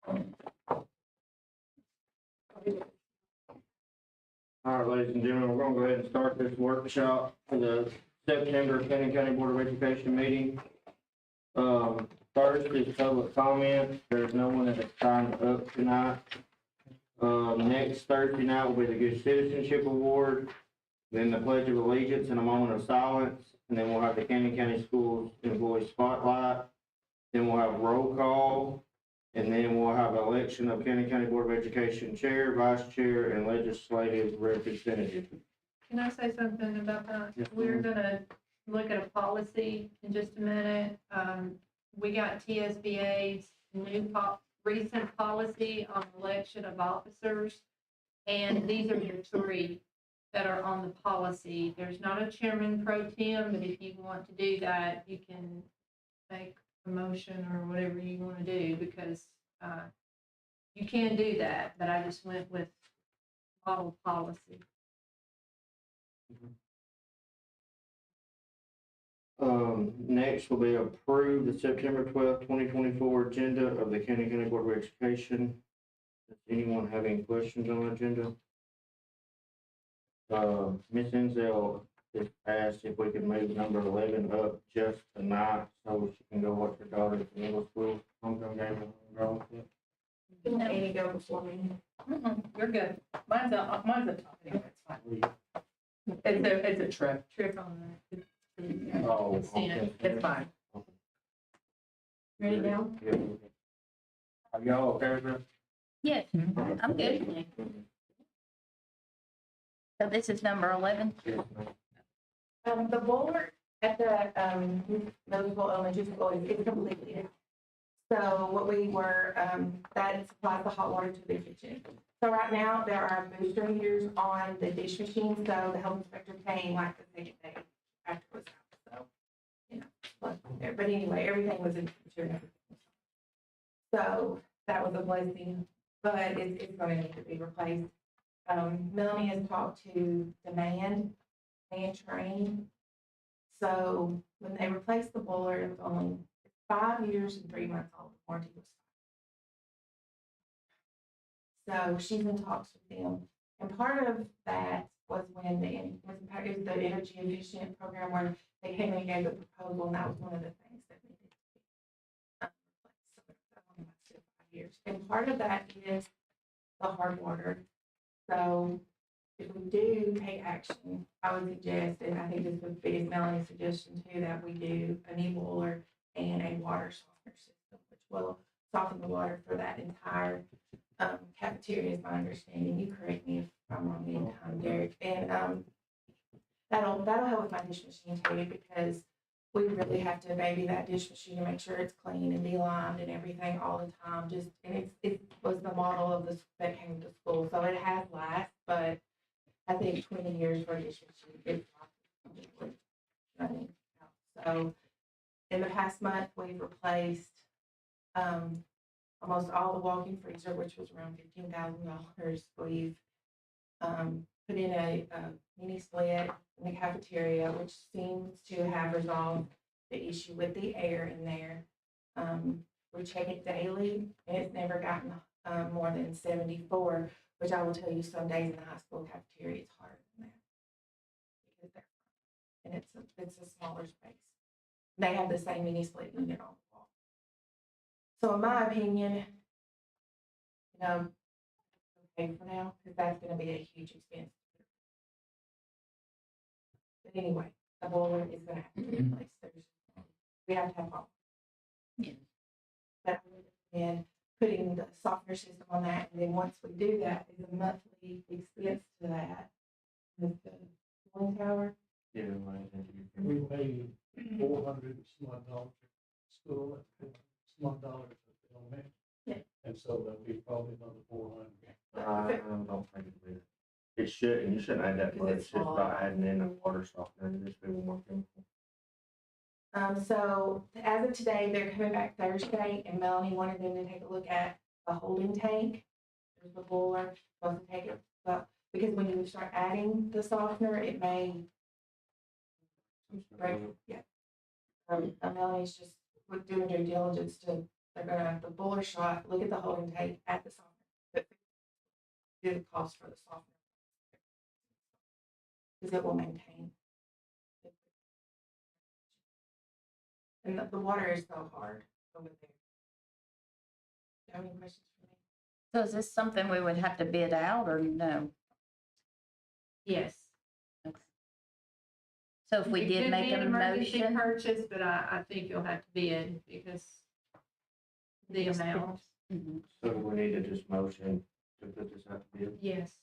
All right, ladies and gentlemen, we're gonna go ahead and start this workshop for the September County Board of Education meeting. First is public comment. There's no one that has signed up tonight. Next Thursday night will be the Good Citizenship Award, then the Pledge of Allegiance and a moment of silence, and then we'll have the County Schools Employee Spotlight. Then we'll have roll call, and then we'll have election of County Board of Education Chair, Vice Chair, and Legislative Representative. Can I say something about that? Yes, We're ma'am. gonna look at a policy in just a minute. We got TSBA's new recent policy on election of officers. And these are the three that are on the policy. There's not a chairman pro tem, but if you want to do that, you can make a motion or whatever you want to do, because you can do that, but I just went with model policy. Next will be approve the September 12th, 2024 agenda of the County Board of Education. Does anyone have any questions on the agenda? Ms. Enzel just asked if we could move number 11 up just tonight so she can go watch her daughter at the middle school homecoming game. Didn't Amy go before me? You're good. Mine's a top anyway, it's fine. It's a trip on the. Oh, Okay. It's fine. Ready now? Yeah. Are y'all okay with that? Yes, I'm good. So this is number 11. Yes, ma'am. The boiler at the, middle school, elementary school is completely out. So what we were, that supplies the hot water to the kitchen. So right now, there are booster heaters on the dish machine, so the health inspector came like the second day after it was out, so, you know, but anyway, everything was in temperature. So that was a blessing, but it's gonna need to be replaced. Melanie has talked to Demand and Train. So when they replaced the boiler, it was only 5 years and 3 months old. The warranty was 5. So she's in talks with them. And part of that was when it was the energy efficient program where they came and gave the proposal, and that was one of the things that needed to be replaced. So it's only lasted 5 years. And part of that is the hard water. So if we do take action, I would suggest, and I think this would be Melanie's suggestion too, that we do a new boiler and a water softener system, which will soften the water for that entire cafeteria, is my understanding. You correct me if I'm wrong anytime, Derek. And that'll help with my dish machine too, because we really have to baby that dish machine to make sure it's clean and de-limed and everything all the time. And it was the model of this that came to school, so it has last, but I think 20 years for a dish machine is running out. So in the past month, we've replaced almost all the walk-in freezer, which was around $15,000. We've put in a mini split in the cafeteria, which seems to have resolved the issue with the air in there. We check it daily, and it's never gotten more than 74, which I will tell you, some days in the high school cafeteria, it's harder than that. Because they're, and it's a smaller space. They have the same mini split unit on the wall. So in my opinion, okay for now, because that's going to be a huge expense. But anyway, the boiler is going to have to be replaced. We have to have all. Yeah. But and putting the softener system on that, and then once we do that, is a monthly expense to that with the cooling tower. Yeah, We pay $400 some odd dollars at school, and some odd dollars at the elementary. Yeah. And so that'll be probably another 400. I don't think it'll be. It should, and you shouldn't add that much. It's just about adding in a water softener and just be more chemical. So as of today, they're coming back Thursday, and Melanie wanted them to take a look at the holding tank. There's the boiler, supposed to take it, but because when you start adding the softener, it may break. Yeah. Melanie's just doing due diligence to they're gonna, the buller shot, look at the whole intake at the softener. Do the cost for the softener. Because it will maintain. And the water is so hard over there. Do you have any questions for me? So is this something we would have to bid out or no? Yes. So if we It did could make be an a emergency motion, Purchase, but I think you'll have to bid because the amount, Mhm. So we need to just motion to put this out to bid. yes,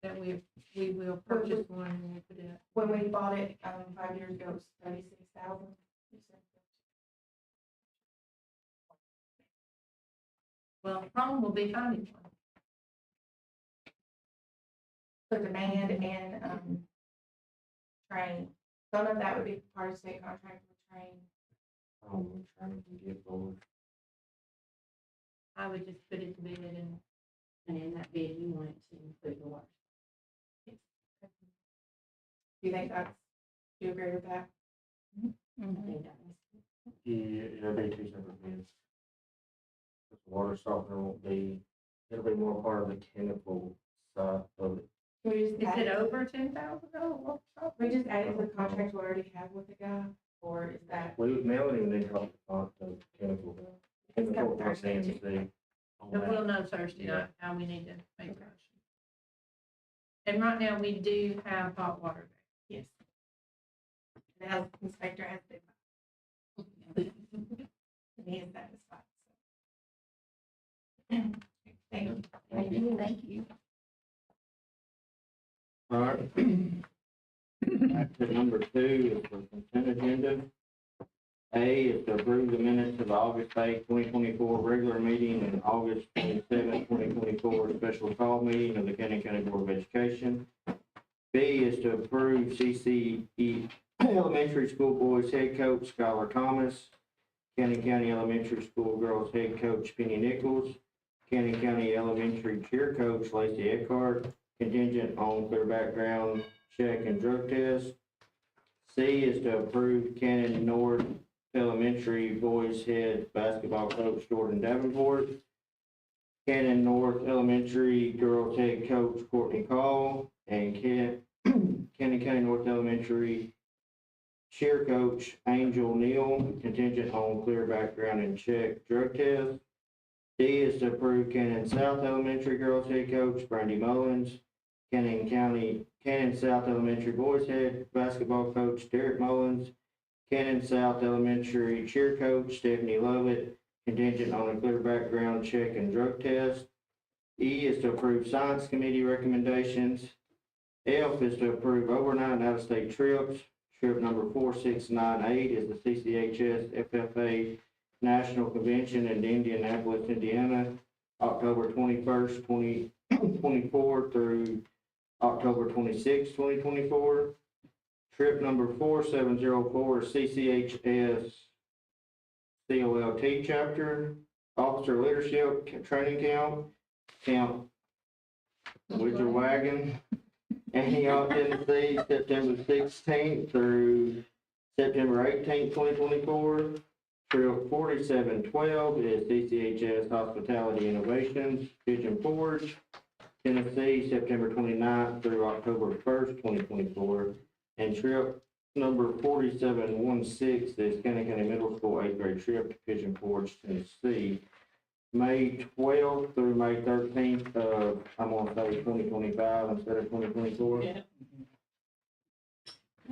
that we will purchase one and we'll put it up. When we bought it, 5 years ago, it was 36,000. Well, the problem will be finding one. For demand and, train. Some of that would be part of state contract with train. I'm trying to get forward. I would just put it to bid and in that bid, you want it to include the water. Do you think that's, do you agree with that? I Mhm. think that was. Yeah, it'll be two separate bids. The water softener won't be, it'll be more part of the chemical side of it. Can we just is add it it, over $10,000? can we just add it to the contract we already have with the guy, or is that? Melanie and then talk about the chemical. It's Chemical got Thursday, too. CNC on But that. we'll know Thursday night how we need to make a motion. And right now, we do have hot water Yes. The health inspector has been. And he is satisfied, so. Thank you. Thank you. Thank you. All right. Back to number 2 is the consent agenda. A is to approve the minutes of the August 8, 2024 regular meeting and August 27, 2024 special call meeting of the Canyon County Board of Education. B is to approve CCBOE Elementary School Boys Head Coach Skylar Thomas, Canyon County Elementary School Girls Head Coach Penny Nichols, Canyon County Elementary Cheer Coach Lacey Eckhart, contingent on clear background check and drug test. C is to approve Canyon North Elementary Boys Head Basketball Coach Jordan Davenport, Canyon North Elementary Girls Head Coach Courtney Call, and Canyon County North Elementary Cheer Coach Angel Neal, contingent on clear background and check drug test. D is to approve Canyon South Elementary Girls Head Coach Brandy Mullins, Canyon South Elementary Boys Head Basketball Coach Derek Mullins, Canyon South Elementary Cheer Coach Stephanie Lovett, contingent on a clear background check and drug test. E is to approve Science Committee recommendations. F is to approve overnight and out-of-state trips. Trip number 4698 is the CCHS FFA National Convention in Indianapolis, Indiana, October 21st, 2024 through October 26th, 2024. Trip number 4704 is CCHS COLT chapter, officer leadership training camp, Witcher Wagon, Antioch, Tennessee, September 16th through September 18th, 2024. Trip 4712 is CCHS Hospitality Innovations, Pigeon Forge, Tennessee, September 29th through October 1st, 2024. And trip number 4716 is Canyon County Middle School 8th grade trip to Pigeon Forge, Tennessee, May 12th through May 13th of, I'm gonna say 2025 instead of 2024. Yeah.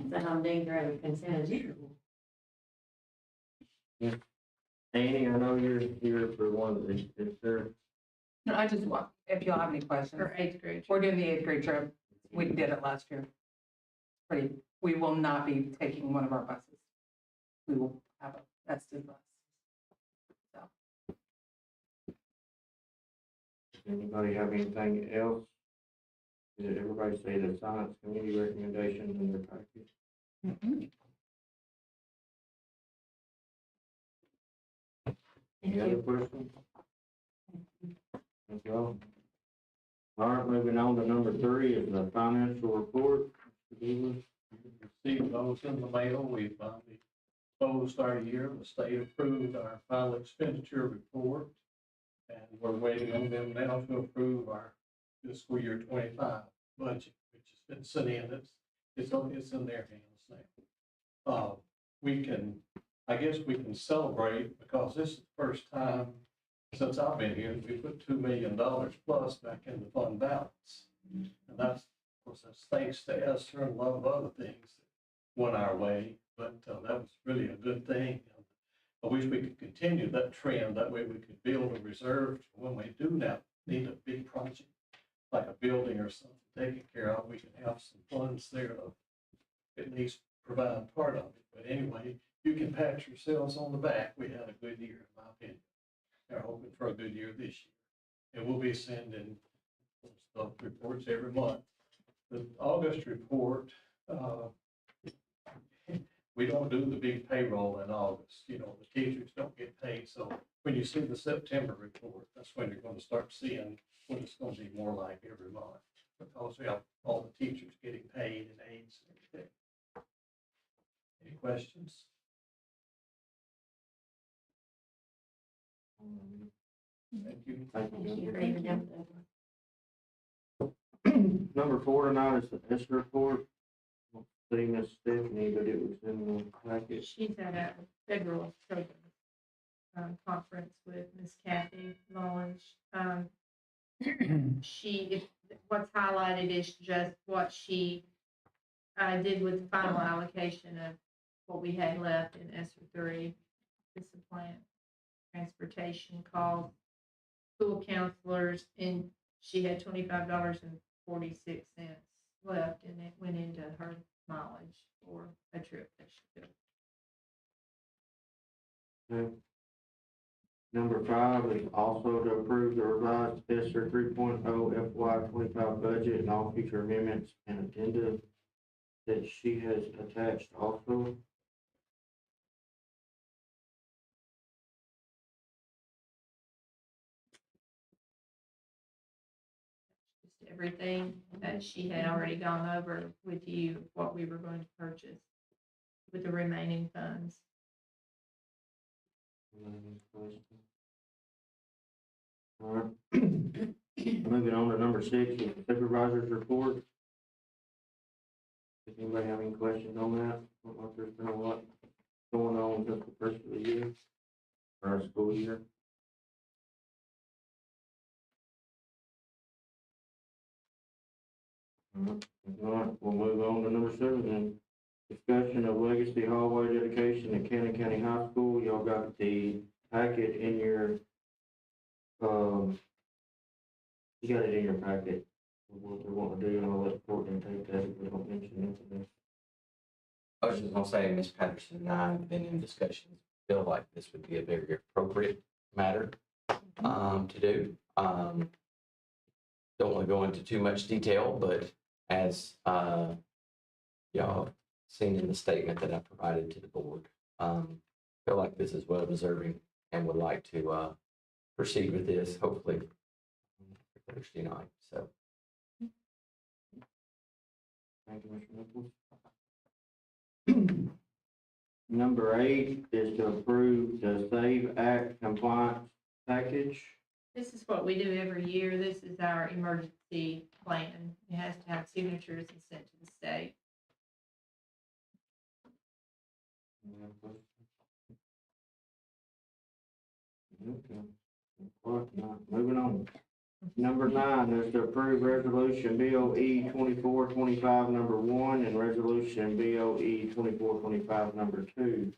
That's how dangerous a consent agenda. Annie, I know you're here for one of these, is there? No, I just want, if y'all have any questions, for 8th grade. we're doing the 8th grade trip. We did it last year. We will not be taking one of our buses. We will have a vested bus. So, Anybody have anything else? Did everybody say the science committee recommendations in their package? Mhm. Any other questions? Thank you all. All right, moving on to number 3 is the financial report. Mr. Douglas. Received those in the mail, we finally closed our year. The state approved our final expenditure report. And we're waiting on them now to approve our fiscal year 25 budget, which has been sent in. It's in their hands now. I guess we can celebrate because this is the first time since I've been here, that we put $2 million plus back in the fund balance. And that's, of course, that's thanks to Esther and a lot of other things that went our way, but that was really a good thing. I wish we could continue that trend. That way we could build a reserve when we do now need a big project, like a building or something taken care of. We can have some funds there to at least provide part of it. But anyway, you can pat yourselves on the back. We had a good year, in my opinion. They're hoping for a good year this year. And we'll be sending stuff reports every month. The August report, we don't do the big payroll in August. You know, the teachers don't get paid. So when you see the September report, that's when you're going to start seeing what it's going to be more like every month. Because we have all the teachers getting paid and aides and everything. Any questions? Thank you. Thank Thank you you. for your depth of Number 4 tonight is the ESSER report. See Miss Stephanie, but it was in the package. She's at a federal program conference with Miss Kathy Mullins. What's highlighted is just what she did with the final allocation of what we had left in ESSER 3, discipline, transportation costs, school counselors, and she had $25.46 left, and it went into her mileage for a trip that she took. Okay. Number 5 is also to approve the revised ESSER 3.0 FY 25 budget and all future amendments and addenda that she has attached also. Just everything that she had already gone over with you, what we were going to purchase with the remaining funds. All right. Moving on to number 6 is the supervisor's report. Does anybody have any questions on that? Look like there's been a lot going on since the first of the year, or our school year. All right, if not, we'll move on to number 7 then. Discussion of legacy hallway dedication at Cannon County High School. Y'all got the packet in your, you got it in your packet, of what they want to do, and I'll let Courtney take that if we don't mention anything. I was just gonna say, Ms. Patterson and I have been in discussions, feel like this would be a very appropriate matter, to do. Don't wanna go into too much detail, but as, y'all seen in the statement that I provided to the board, feel like this is well deserving and would like to, proceed with this, hopefully, Thursday night, so. Thank you, Mr. Nichols. Number 8 is to approve the SAVE Act compliance package. This is what we do every year. This is our emergency plan. It has to have signatures and sent to the state. Okay. Well, now, moving on. Number 9 is to approve resolution BOE 2425 number 1 and resolution BOE 2425 number 2.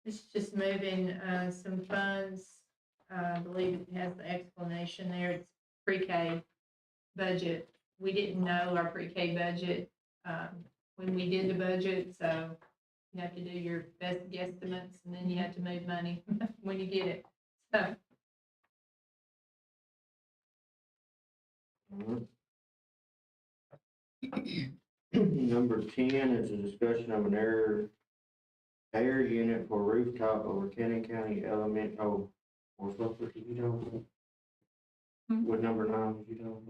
This is just moving some funds. I believe it has the explanation there. It's pre-K budget. We didn't know our pre-K budget when we did the budget, so you have to do your best guesstimates, and then you have to move money when you get it. So Number 10 is a discussion of an air unit for rooftop over Cannon County Element, or something, did you know? What number 9 did you know?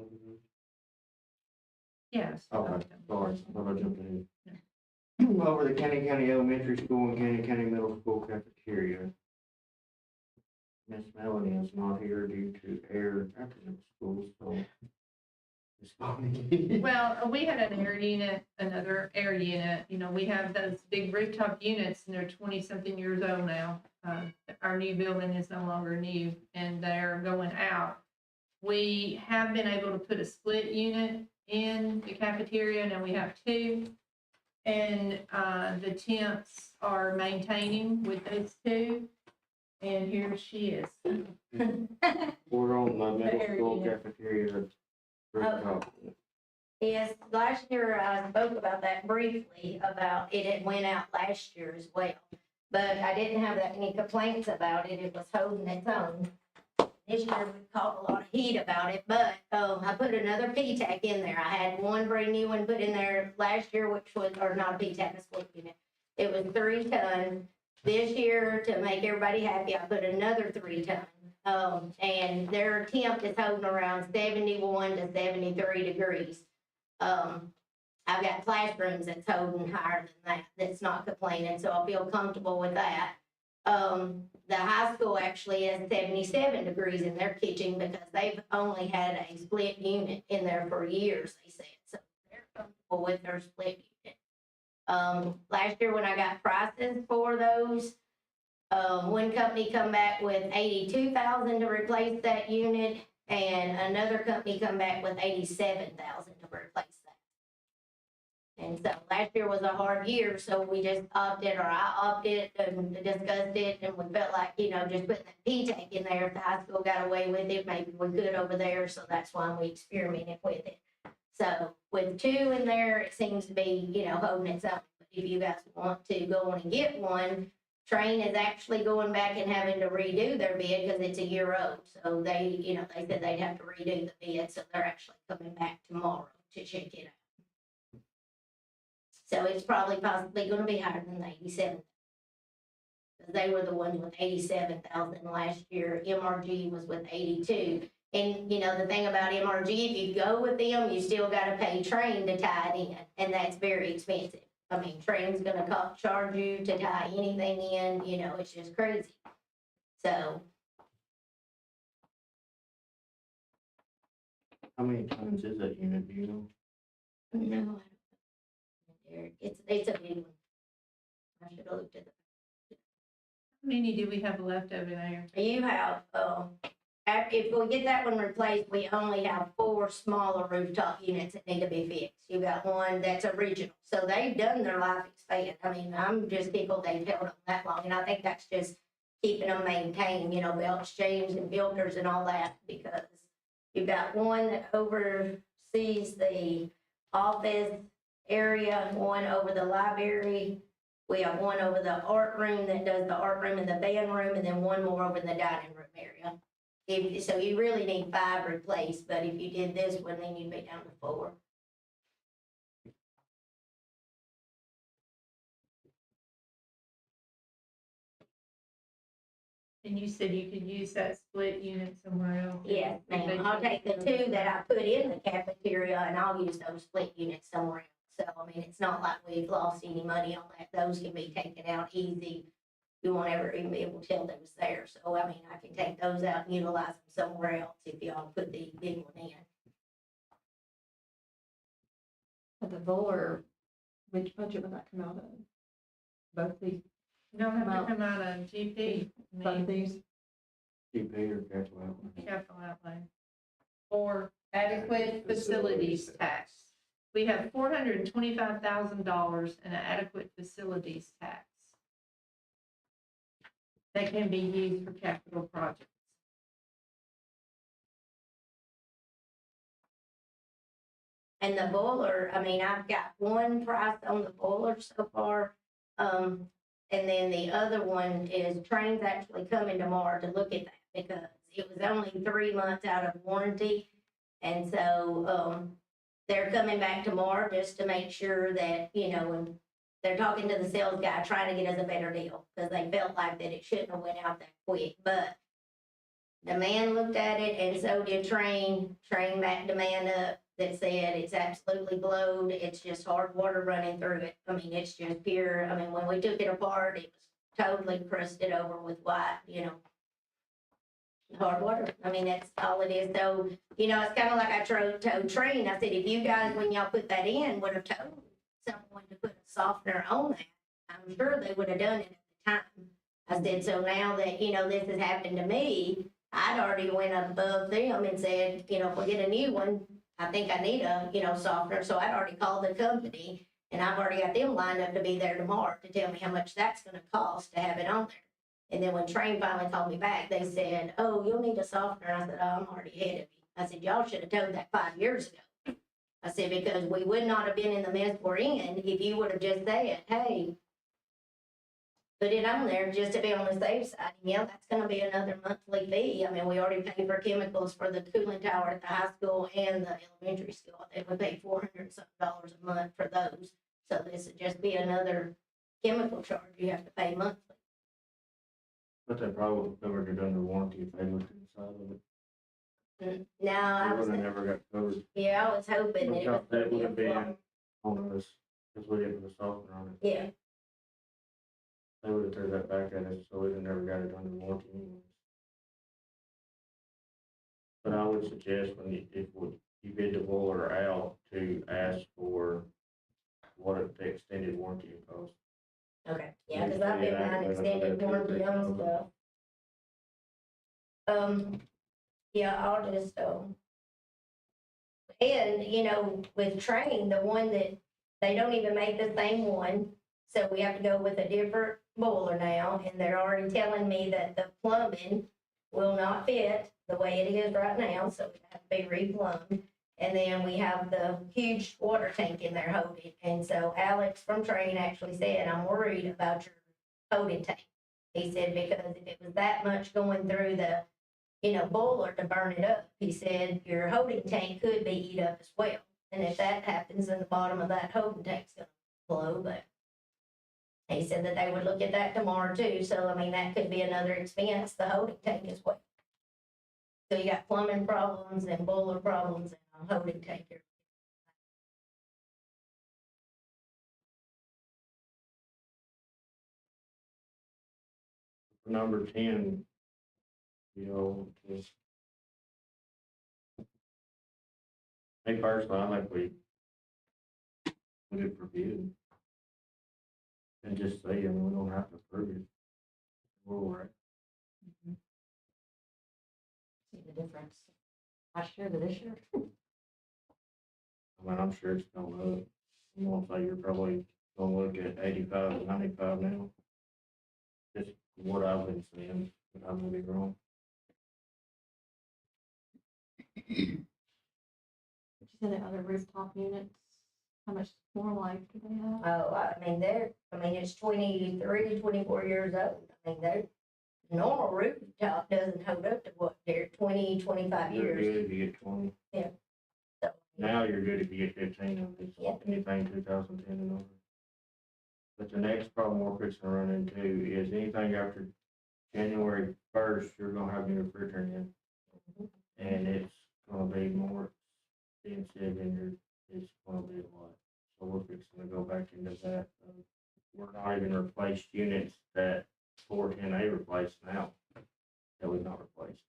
yes. Okay, sorry, I thought I jumped ahead. No. over the County Elementary School and County Middle School cafeteria. Miss Melanie is not here due to air after school, so. Well, we had an air unit, another air unit, we have those big rooftop units and they're 20-something years old now. Our new building is no longer new and they're going out. We have been able to put a split unit in the cafeteria, and we have two. And the temps are maintaining with those two. And here she is. We're on the middle air school unit. cafeteria. Rooftop. Yes, last year I spoke about that briefly, about it had went out last year as well. But I didn't have that many complaints about it, it was holding its own. This year we caught a lot of heat about it, but I put another P-TAC in there. I had one brand new one put in there last year, which was, or not a P-TAC, a split unit. It was 3 ton. This year, to make everybody happy, I put another 3 ton. And their temp is holding around 71 to 73 degrees. I've got classrooms that's holding higher than that, that's not complaining, so I feel comfortable with that. The high school actually has 77 degrees in their kitchen because they've only had a split unit in there for years, they said, so they're comfortable with their split unit. Last year when I got prices for those, one company come back with 82,000 to replace that unit, and another company come back with 87,000 to replace that. And so last year was a hard year, so we just opted, or I opted and discussed it, and we felt like, just putting that P-TAC in there, if the high school got away with it, maybe we're good over there, so that's why we experimented with it. So with 2 in there, it seems to be, holding its own. But if you guys want to go on and get one, Train is actually going back and having to redo their bid because it's a year old. So they, they said they'd have to redo the bid, so they're actually coming back tomorrow to check it out. So it's probably possibly gonna be higher than the 87. Because they were the ones with 87,000 last year. MRG was with 82. And the thing about MRG, if you go with them, you still gotta pay Train to tie it in, and that's very expensive. I mean, Train's gonna charge you to tie anything in, it's just crazy. So, How many tons is that unit, do you know? no, it's a big one. I should have looked at How many do we have left over there? You have, if we get that one replaced, we only have 4 smaller rooftop units that need to be fixed. You got one that's original, so they've done their life expand. I mean, I'm just tickled they've held them that long, and I think that's just keeping them maintained, belts changed and filters and all that, because you've got one that oversees the office area, one over the library. We have one over the art room that does the art room and the band room, and then one more over in the dining room area. So you really need 5 replaced, but if you did this one, then you'd be down to 4. And you said you could use that split unit somewhere else? Yes, ma'am. I'll take the 2 that I put in the cafeteria and I'll use those split units somewhere else. So, I mean, it's not like we've lost any money on that. Those can be taken out easy. You won't ever even be able to tell they was there. So, I mean, I can take those out and utilize them somewhere else if y'all put the big one in. But the Bowler, which budget would that come out of? Both these, No, have to come out of GP. both these? GP or capital outlay? Capital outlay. Or adequate facilities tax. We have $425,000 in an adequate facilities tax that can be used for capital projects. And the boiler, I mean, I've got one price on the boiler so far. And then the other one is Train's actually coming tomorrow to look at that because it was only 3 months out of warranty. And so, they're coming back tomorrow just to make sure that, and they're talking to the sales guy, trying to get us a better deal because they felt like that it shouldn't have went out that quick. But the man looked at it and so did Train backed the man up that said it's absolutely blowed, it's just hard water running through it. I mean, it's just pure, I mean, when we took it apart, it was totally crusted over with white, you know, hard water. I mean, that's all it is. So, you know, it's kind of like I told Train, I said, if you guys, when y'all put that in, would have told someone to put a softener on that, I'm sure they would have done it at the time. I said, so now that, you know, this has happened to me, I'd already went up above them and said, you know, if we get a new one, I think I need a, you know, softener. So I'd already called the company and I've already got them lined up to be there tomorrow to tell me how much that's gonna cost to have it on there. And then when Train finally called me back, they said, oh, you'll need a softener. I said, oh, I'm already ahead of you. I said, y'all should have told that 5 years ago. I said, because we would not have been in the mess we're in if you would have just said, hey, put it on there just to be on the safe side. And yeah, that's gonna be another monthly fee. I mean, we already paid for chemicals for the cooling tower at the high school and the elementary school. I think we paid $400 something a month for those. So this would just be another chemical charge you have to pay monthly. But they probably covered it under warranty if they looked inside of it. Now, I They was, would have never got covered. yeah, I was hoping that it was. Because that would have gonna be a been on us, because we didn't put a softener on it. Yeah, They would have threw that back at us, so we'd have never got it under warranty anyways. But I would suggest when you bid the boiler out to ask for what the extended warranty costs. okay, yeah, because I've been buying extended warranty on stuff. Yeah, I'll just, and, you know, with Train, the one that, they don't even make the same one, so we have to go with a different boiler now, and they're already telling me that the plumbing will not fit the way it is right now, so it has to be replumbed. And then we have the huge water tank in there holding, and so Alex from Train actually said, I'm worried about your holding tank. He said, because if it was that much going through the, you know, boiler to burn it up, he said, your holding tank could be eat up as well. And if that happens, then the bottom of that holding tank's gonna blow, but he said that they would look at that tomorrow too, so I mean, that could be another expense, the holding tank as well. So you got plumbing problems and boiler problems and a holding tank here. Number 10, you know, just. Me personally, I think we put it for bid. And just say, I mean, we don't have to approve it. Where we're at. See the difference last year to this year. I mean, I'm sure it's going up. I'm gonna say you're probably gonna look at 85 to 95 now. Just what I've been seeing, but I may be wrong. You said the other rooftop units, how much more life do they have? Oh, I mean, it's 23, 24 years old. I mean, they're, normal rooftop doesn't hold up to what, they're 20, 25 You're years. good if you get 20. So, Now you're good if you get 15 of these. Yeah. Anything 2010 and over. But the next problem we're fixing to run into is anything after January 1st, you're gonna have new refrigerant in. And it's gonna be more expensive and it's gonna be a lot. So we're fixing to go back into that. We're not even replaced units that 410A replaced now, that we've not replaced.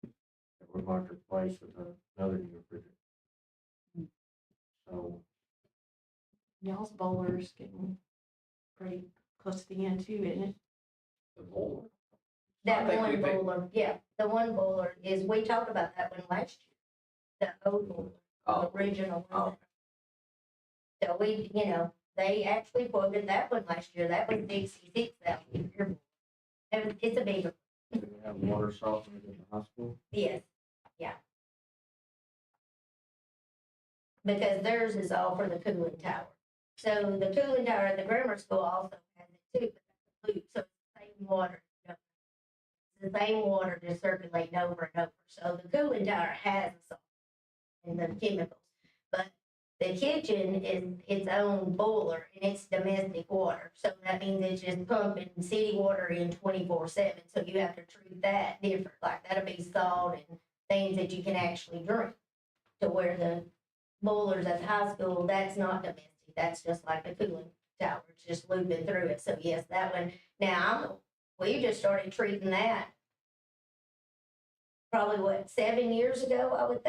That we're going to replace with another new refrigerant. So, Y'all's bowler's getting pretty close to the end too, isn't it? The boiler. that I think one we picked- boiler, yeah, the one boiler is, we talked about that one last year. The old boiler, the Oh, original one. oh. So we, you know, they actually quoted that one last year, that was 66,000. It's a bigger, do we have water softeners at the hospital? yes, yeah. Because theirs is all for the cooling tower. So the cooling tower at the grammar school also has it too, but that's a loop, so it's the same water. You know, it's the same water just circulating over and over. So the cooling tower has a salt and the chemicals. But the kitchen is its own boiler and it's domestic water. So that means it's just pumping city water in 24/7. So you have to treat that different, like that'll be salt and things that you can actually drink. To where the boilers at the high school, that's not domestic, that's just like the cooling tower, it's just looping through it, so yes, that one. Now, we just started treating that probably, 7 years ago, I would think.